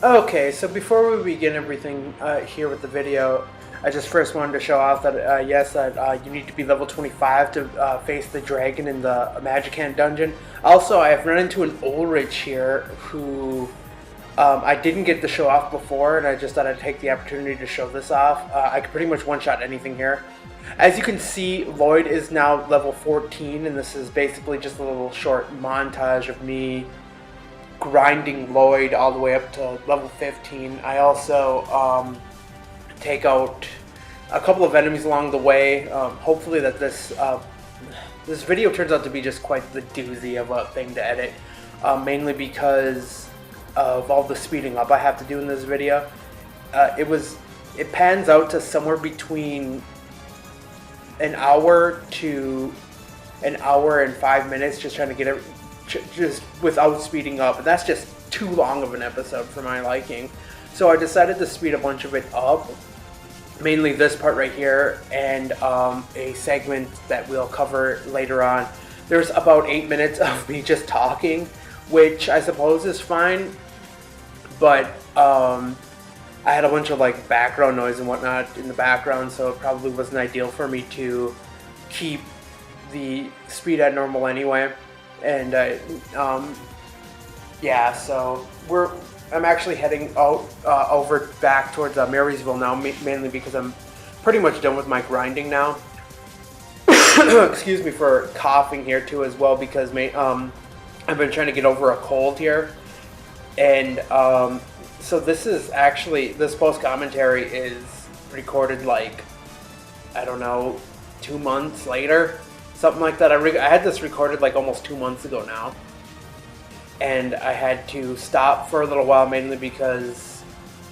Okay, so before we begin everything here with the video, I just first wanted to show off that yes, that you need to be level 25 to face the dragon in the Magicant dungeon. Also, I have run into an Ulrich here who I didn't get to show off before, and I just thought I'd take the opportunity to show this off. I could pretty much one-shot anything here. As you can see, Lloyd is now level 14, and this is basically just a little short montage of me grinding Lloyd all the way up to level 15. I also take out a couple of enemies along the way. Hopefully that this video turns out to be just quite the doozy of a thing to edit, mainly because of all the speeding up I have to do in this video. It pans out to somewhere between an hour to an hour and 5 minutes just trying to get it just without speeding up, and that's just too long of an episode for my liking. So I decided to speed a bunch of it up, mainly this part right here and a segment that we'll cover later on. There's about 8 minutes of me just talking, which I suppose is fine, but I had a bunch of like background noise and whatnot in the background, so it probably wasn't ideal for me to keep the speed at normal anyway. And yeah, so I'm actually heading out over back towards Marysville now, mainly because I'm pretty much done with my grinding now. Excuse me for coughing here too as well, because I've been trying to get over a cold here, and so this post commentary is recorded like, I don't know, 2 months later. Something like that. I had this recorded like almost 2 months ago now, and I had to stop for a little while, mainly because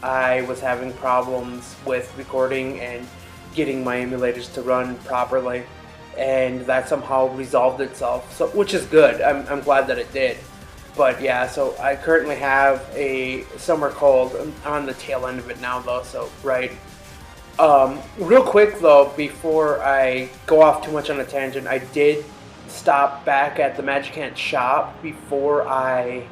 I was having problems with recording and getting my emulators to run properly, and that somehow resolved itself, so which is good. I'm glad that it did. But yeah, so I currently have a summer cold. I'm on the tail end of it now though, so right. Real quick though, before I go off too much on a tangent, I did stop back at the Magicant shop before I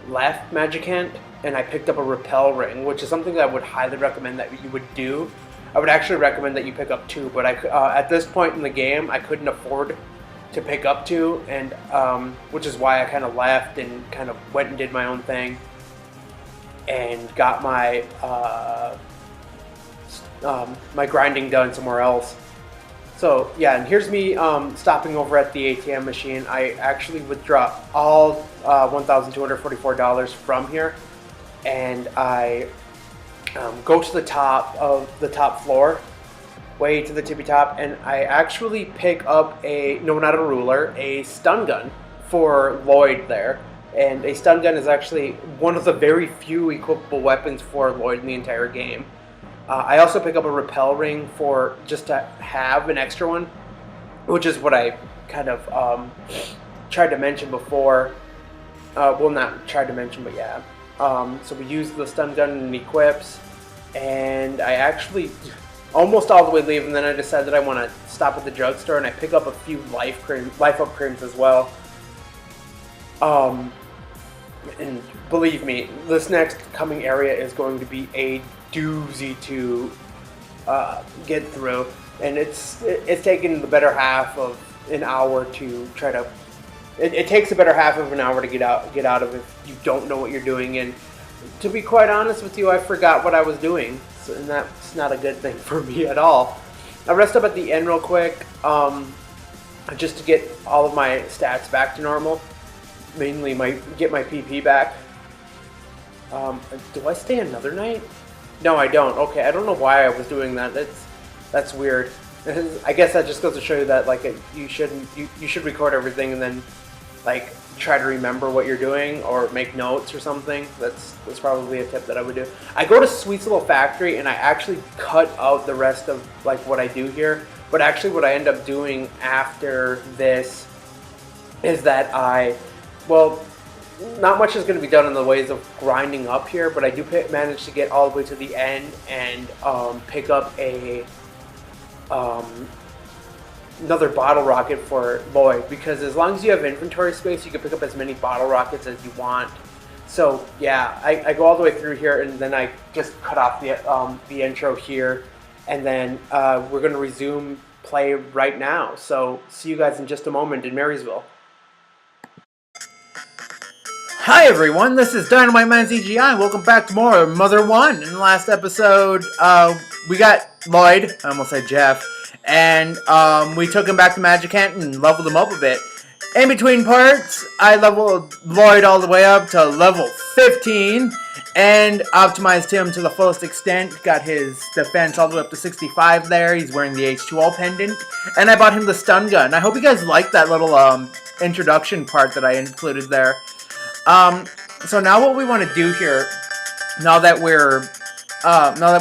left Magicant, and I picked up a repel ring, which is something that I would highly recommend that you would do. I would actually recommend that you pick up 2, but at this point in the game, I couldn't afford to pick up 2, and which is why I kind of left and kind of went and did my own thing and got my my grinding done somewhere else. So yeah, and here's me stopping over at the ATM machine. I actually withdraw all $1,244 from here, and I go to the top of the top floor, way to the tippy top, and I actually pick up not a ruler, a stun gun for Lloyd there. And a stun gun is actually one of the very few equipable weapons for Lloyd in the entire game. I also pick up a repel ring for just to have an extra one, which is what I kind of tried to mention before. Well, not tried to mention, but yeah. So we use the stun gun and equips, and I actually almost all the way leave, and then I decided that I want to stop at the drugstore, and I pick up a few life up creams as well. And believe me, this next coming area is going to be a doozy to get through, and it's taken the better half of an hour to try to. It takes a better half of an hour to get out of if you don't know what you're doing. And to be quite honest with you, I forgot what I was doing, so, and that's not a good thing for me at all. I rest up at the end real quick, just to get all of my stats back to normal. Mainly get my PP back. Do I stay another night? No, I don't. Okay, I don't know why I was doing that. That's weird. I guess that just goes to show you that like you should record everything and then like try to remember what you're doing or make notes or something. That's probably a tip that I would do. I go to Sweet's Little Factory and I actually cut out the rest of like what I do here. But actually, what I end up doing after this is that not much is going to be done in the ways of grinding up here, but I do manage to get all the way to the end and pick up another bottle rocket for Lloyd, because as long as you have inventory space, you can pick up as many bottle rockets as you want. So yeah, I go all the way through here, and then I just cut off the intro here, and then we're gonna resume play right now. So see you guys in just a moment in Marysville. Hi everyone, this is DynamitemanZGI. Welcome back to more Mother 1. In the last episode, we got Lloyd, I almost said Jeff, and we took him back to Magicant and leveled him up a bit. In between parts, I leveled Lloyd all the way up to level 15 and optimized him to the fullest extent. Got his defense all the way up to 65 there. He's wearing the H2O pendant. And I bought him the stun gun. I hope you guys liked that little introduction part that I included there. So now what we want to do here, now that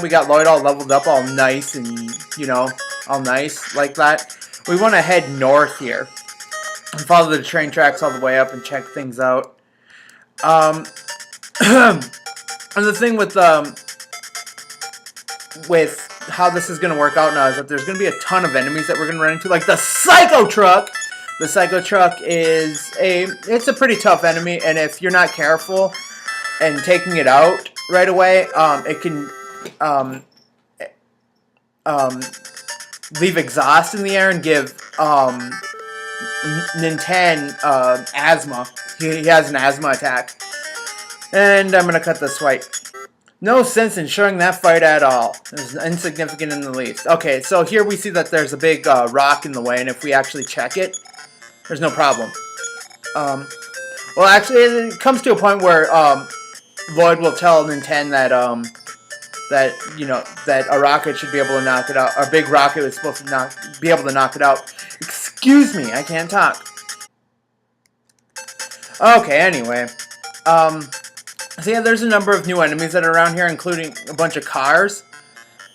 we got Lloyd all leveled up, all nice and, you know, all nice like that, we want to head north here and follow the train tracks all the way up and check things out. And the thing with how this is going to work out now is that there's going to be a ton of enemies that we're going to run into, like the Psycho Truck. The Psycho Truck it's a pretty tough enemy, and if you're not careful and taking it out right away, it can leave exhaust in the air and give Duncan asthma. He has an asthma attack. And I'm going to cut this white. No sense in showing that fight at all. It's insignificant in the least. Okay, so here we see that there's a big rock in the way, and if we actually check it, there's no problem. Well, actually, it comes to a point where Lloyd will tell Duncan that that a rocket should be able to knock it out. A big rocket is supposed to be able to knock it out. Excuse me, I can't talk. Okay, anyway. So yeah, there's a number of new enemies that are around here, including a bunch of cars.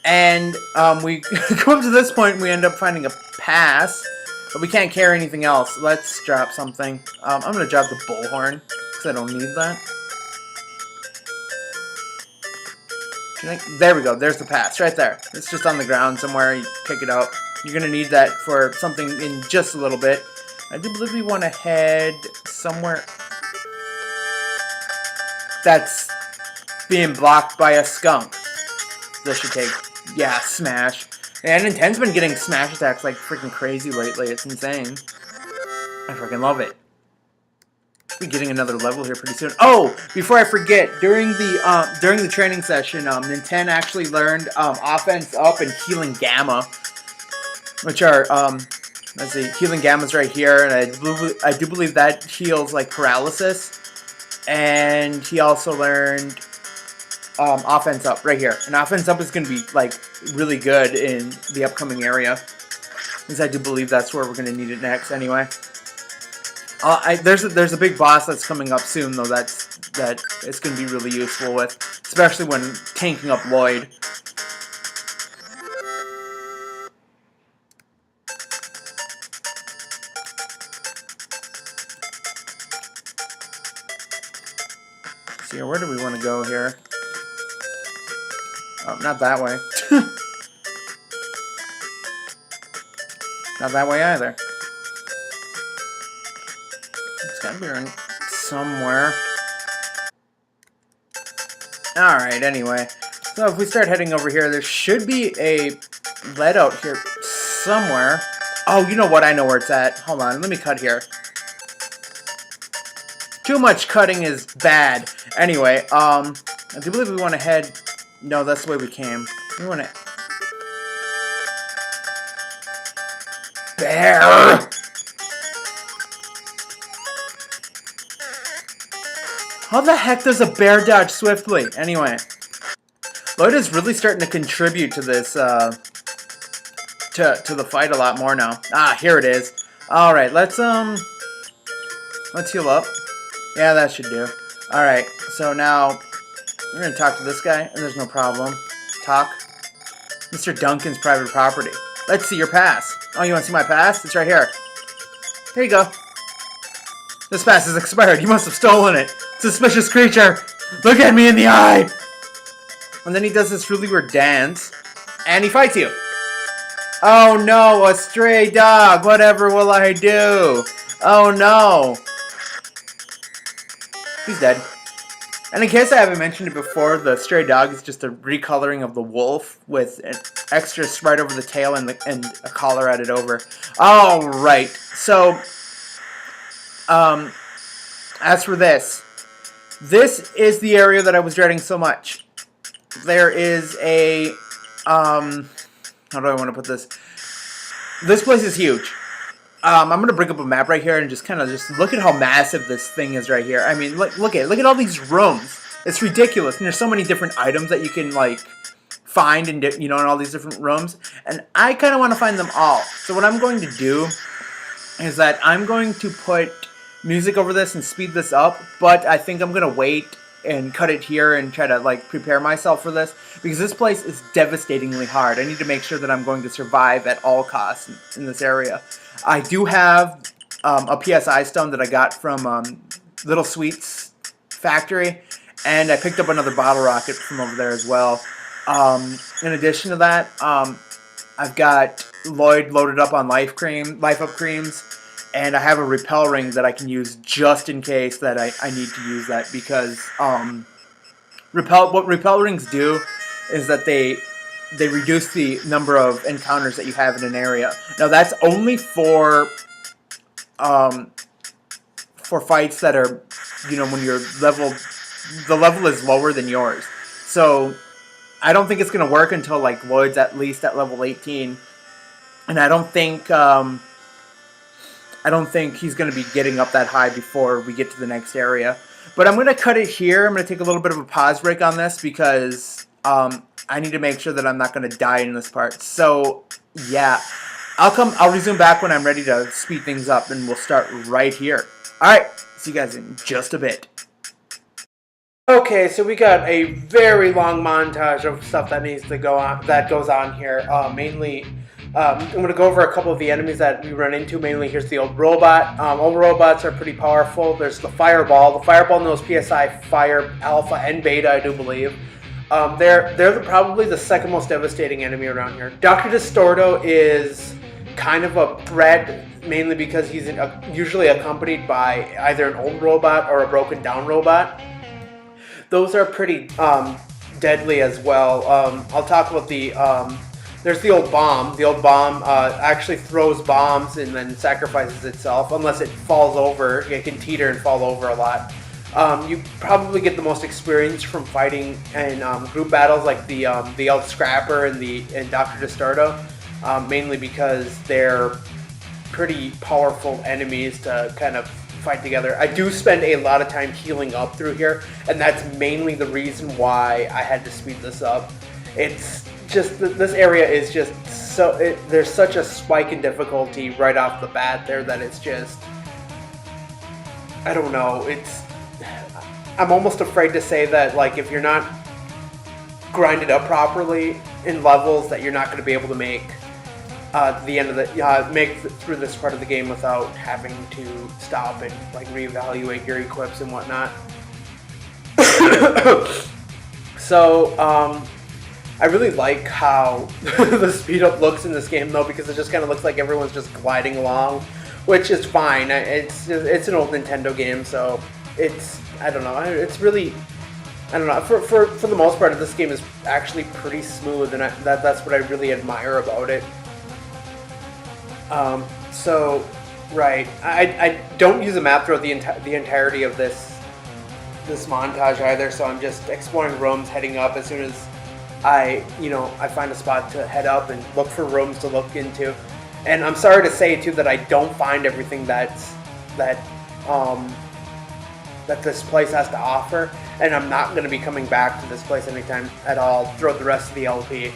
And we come to this point and we end up finding a pass. But we can't carry anything else. Let's drop something. I'm going to drop the bullhorn, because I don't need that. There we go. There's the pass, right there. It's just on the ground somewhere. You pick it up. You're going to need that for something in just a little bit. I do believe we want to head somewhere that's being blocked by a skunk. This should take, yeah, smash. And Nintendo's been getting smash attacks like freaking crazy lately. It's insane. I freaking love it. Be getting another level here pretty soon. Oh, before I forget, during the training session, Nintendo actually learned offense up and healing gamma, which are let's see, healing gamma's right here, and I do believe that heals like paralysis. And he also learned offense up right here, and offense up is going to be like really good in the upcoming area, because I do believe that's where we're going to need it next anyway. There's a big boss that's coming up soon though that it's going to be really useful with, especially when tanking up Lloyd. See, where do we want to go here? Oh, not that way. Not that way either. It's gotta be around somewhere. Alright, anyway. So if we start heading over here, there should be a lead out here somewhere. Oh, you know what? I know where it's at. Hold on, let me cut here. Too much cutting is bad. Anyway, I do believe we want to head... No, that's the way we came. We want to... Bear! How the heck does a bear dodge swiftly? Anyway. Lloyd is really starting to contribute to this, to the fight a lot more now. Ah, here it is. Alright, let's heal up. Yeah, that should do. Alright, so now... We're going to talk to this guy, and there's no problem. Talk. Mr. Duncan's private property. Let's see your pass. Oh, you want to see my pass? It's right here. Here you go. This pass is expired. You must have stolen it. Suspicious creature. Look at me in the eye. And then he does this really weird dance, and he fights you. Oh no, a stray dog. Whatever will I do? Oh no. He's dead. And in case I haven't mentioned it before, the stray dog is just a recoloring of the wolf with an extra right over the tail and a collar added over. All right. So, as for this is the area that I was dreading so much. There is a, how do I want to put this? This place is huge. I'm going to bring up a map right here and just kind of just look at how massive this thing is right here. I mean, look at all these rooms. It's ridiculous. And there's so many different items that you can, like, find in, in all these different rooms. And I kind of want to find them all. So what I'm going to do is that I'm going to put music over this and speed this up. But I think I'm going to wait and cut it here and try to, like, prepare myself for this. Because this place is devastatingly hard. I need to make sure that I'm going to survive at all costs in this area. I do have a PSI stone that I got from Little Sweet's factory, and I picked up another bottle rocket from over there as well. In addition to that, I've got Lloyd loaded up on life up creams, and I have a repel ring that I can use just in case that I need to use that, because what repel rings do is that they reduce the number of encounters that you have in an area. Now that's only for fights that are, when your the level is lower than yours. So I don't think it's gonna work until like Lloyd's at least at level 18, and I don't think he's gonna be getting up that high before we get to the next area. But I'm gonna cut it here. I'm gonna take a little bit of a pause break on this because I need to make sure that I'm not going to die in this part. So, yeah. I'll resume back when I'm ready to speed things up, and we'll start right here. Alright, see you guys in just a bit. Okay, so we got a very long montage of stuff that needs to go on, that goes on here. Mainly, I'm going to go over a couple of the enemies that we run into. Mainly, here's the old robot. Old robots are pretty powerful. There's the fireball. The fireball knows PSI, fire, alpha, and beta, I do believe. They're probably the second most devastating enemy around here. Dr. Distorto is kind of a threat, mainly because he's usually accompanied by either an old robot or a broken down robot. Those are pretty deadly as well. I'll talk about there's the old bomb. The old bomb actually throws bombs and then sacrifices itself. Unless it falls over, it can teeter and fall over a lot. You probably get the most experience from fighting in group battles like the old Scrapper and Dr. Distorto, mainly because they're pretty powerful enemies to kind of fight together. I do spend a lot of time healing up through here, and that's mainly the reason why I had to speed this up. It's just this area is just so there's such a spike in difficulty right off the bat there that it's just, I don't know, I'm almost afraid to say that, like, if you're not grinded up properly in levels, that you're not going to be able to make the end of make through this part of the game without having to stop and like reevaluate your equips and whatnot. So I really like how the speed up looks in this game though, because it just kind of looks like everyone's just gliding along, which is fine. It's an old Nintendo game, so I don't know. It's really, I don't know. For the most part, this game is actually pretty smooth, and that's what I really admire about it. So, right, I don't use a map throughout the entirety of this montage either. So I'm just exploring rooms, heading up as soon as I find a spot to head up and look for rooms to look into. And I'm sorry to say too that I don't find everything that this place has to offer, and I'm not going to be coming back to this place anytime at all throughout the rest of the LP,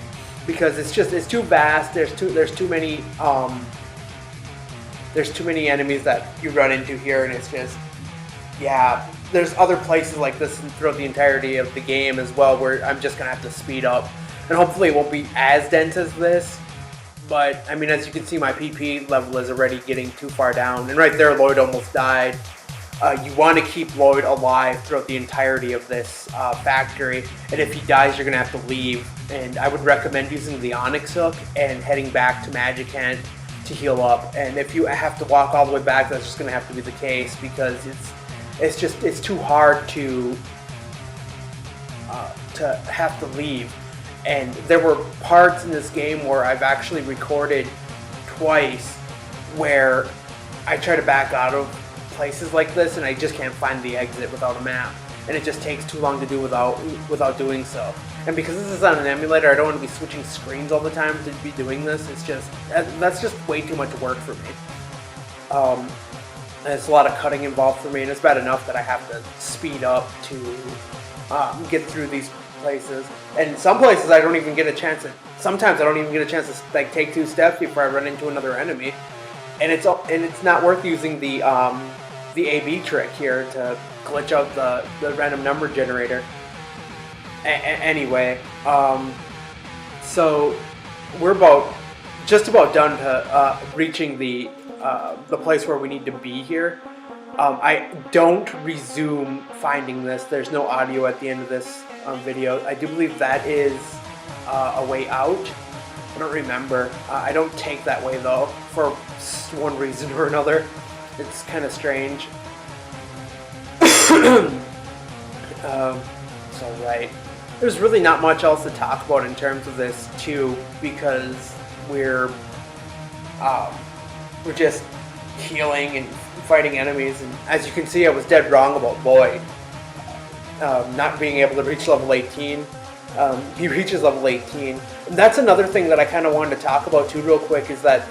because it's too vast. There's too many enemies that you run into here, and it's just, yeah. There's other places like this throughout the entirety of the game as well where I'm just gonna have to speed up, and hopefully it won't be as dense as this. But I mean, as you can see, my PP level is already getting too far down, and right there, Lloyd almost died. You want to keep Lloyd alive throughout the entirety of this factory, and if he dies, you're going to have to leave. And I would recommend using the Onyx Hook and heading back to Magic Hand to heal up. And if you have to walk all the way back, that's just going to have to be the case, because it's too hard to to have to leave. And there were parts in this game where I've actually recorded twice where I try to back out of places like this and I just can't find the exit without a map, and it just takes too long to do without doing so. And because this is on an emulator, I don't want to be switching screens all the time to be doing this. That's just way too much work for me. And it's a lot of cutting involved for me, and it's bad enough that I have to speed up to get through these places. And some places I don't even get a chance to. Sometimes I don't even get a chance to like take 2 steps before I run into another enemy. And it's not worth using the AB trick here to glitch out the random number generator. Anyway, so we're just about done to reaching the place where we need to be here. I don't resume finding this. There's no audio at the end of this video. I do believe that is a way out. I don't remember. I don't take that way though, for one reason or another. It's kind of strange. So right, there's really not much else to talk about in terms of this too, because we're just healing and fighting enemies. And as you can see, I was dead wrong about Lloyd not being able to reach level 18. He reaches level 18. And that's another thing that I kind of wanted to talk about too real quick, is that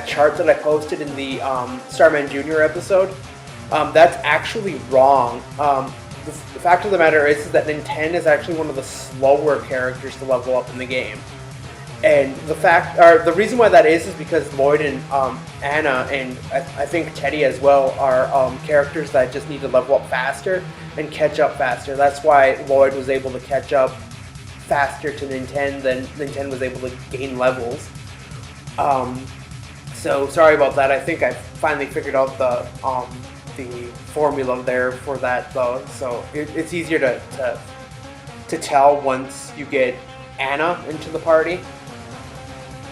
chart that I posted in the Starman Jr. episode. That's actually wrong. The fact of the matter is that Nintendo is actually one of the slower characters to level up in the game. And the reason why that is because Lloyd and Anna, and I think Teddy as well, are characters that just need to level up faster and catch up faster. That's why Lloyd was able to catch up faster to Nintendo than Nintendo was able to gain levels. So sorry about that. I think I finally figured out the formula there for that though. So it's easier to tell once you get Anna into the party,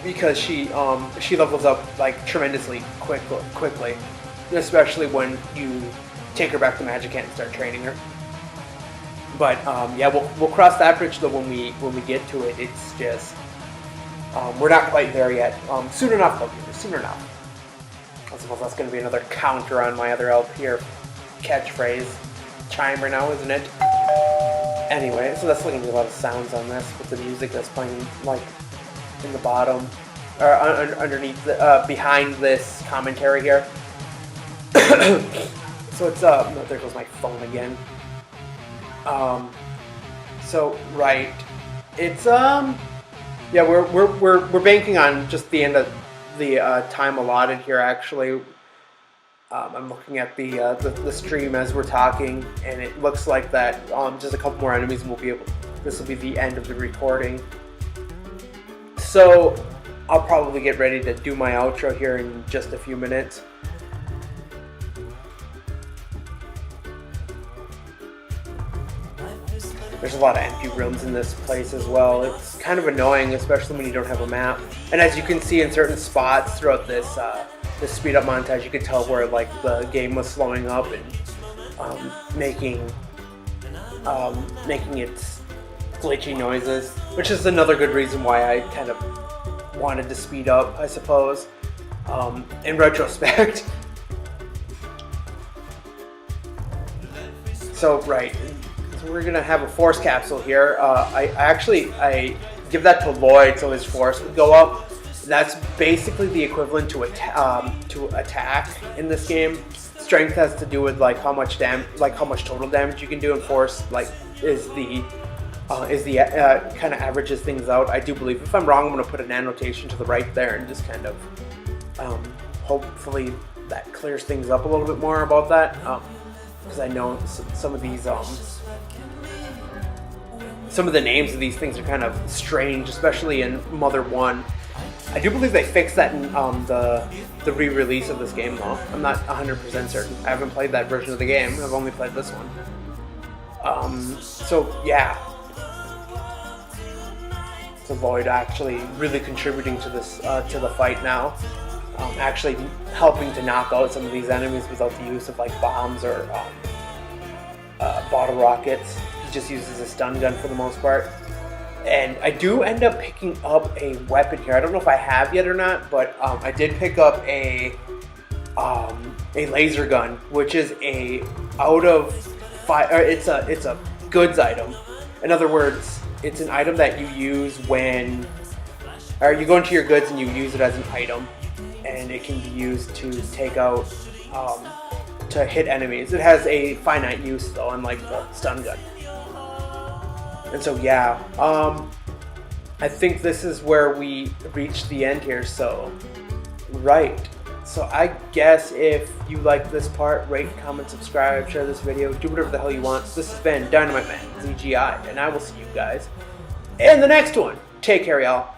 because she levels up like tremendously quickly, especially when you take her back to Magic Hand and start training her. But yeah, we'll cross that bridge though when we get to it. It's just we're not quite there yet. Soon enough though, viewers, soon enough. I suppose that's going to be another counter on my other LP catchphrase chime right now, isn't it? Anyway, so that's going to be a lot of sounds on this with the music that's playing like in the bottom or underneath behind this commentary here. So it's no, there goes my phone again. So right, it's yeah, we're banking on just the end of the time allotted here. Actually, I'm looking at the stream as we're talking, and it looks like that just a couple more enemies and we'll be able. This will be the end of the recording. So I'll probably get ready to do my outro here in just a few minutes. There's a lot of empty rooms in this place as well. It's kind of annoying, especially when you don't have a map. And as you can see in certain spots throughout this this speed up montage, you can tell where like the game was slowing up and making its glitchy noises, which is another good reason why I kind of wanted to speed up, I suppose, in retrospect. So right. We're gonna have a force capsule here. I give that to Lloyd so his force would go up. That's basically the equivalent to attack in this game. Strength has to do with like how much total damage you can do, and force like is the kind of averages things out. I do believe. If I'm wrong, I'm gonna put an annotation to the right there and just kind of hopefully that clears things up a little bit more about that. Because I know some of these some of the names of these things are kind of strange, especially in Mother 1. I do believe they fixed that in the re-release of this game though. I'm not 100% certain. I haven't played that version of the game. I've only played this one. So yeah. So Lloyd actually really contributing to this to the fight now. Actually helping to knock out some of these enemies without the use of like bombs or bottle rockets. just uses a stun gun for the most part. And I do end up picking up a weapon here. I don't know if I have yet or not, but I did pick up a laser gun, which is a it's a goods item. In other words, it's an item that you use when, or you go into your goods and you use it as an item, and it can be used to take out, to hit enemies. It has a finite use though, unlike the stun gun. And so yeah, I think this is where we reach the end here. So, right. So I guess if you like this part, rate, comment, subscribe, share this video, do whatever the hell you want. This has been DynamitemanZGI, and I will see you guys in the next one. Take care, y'all.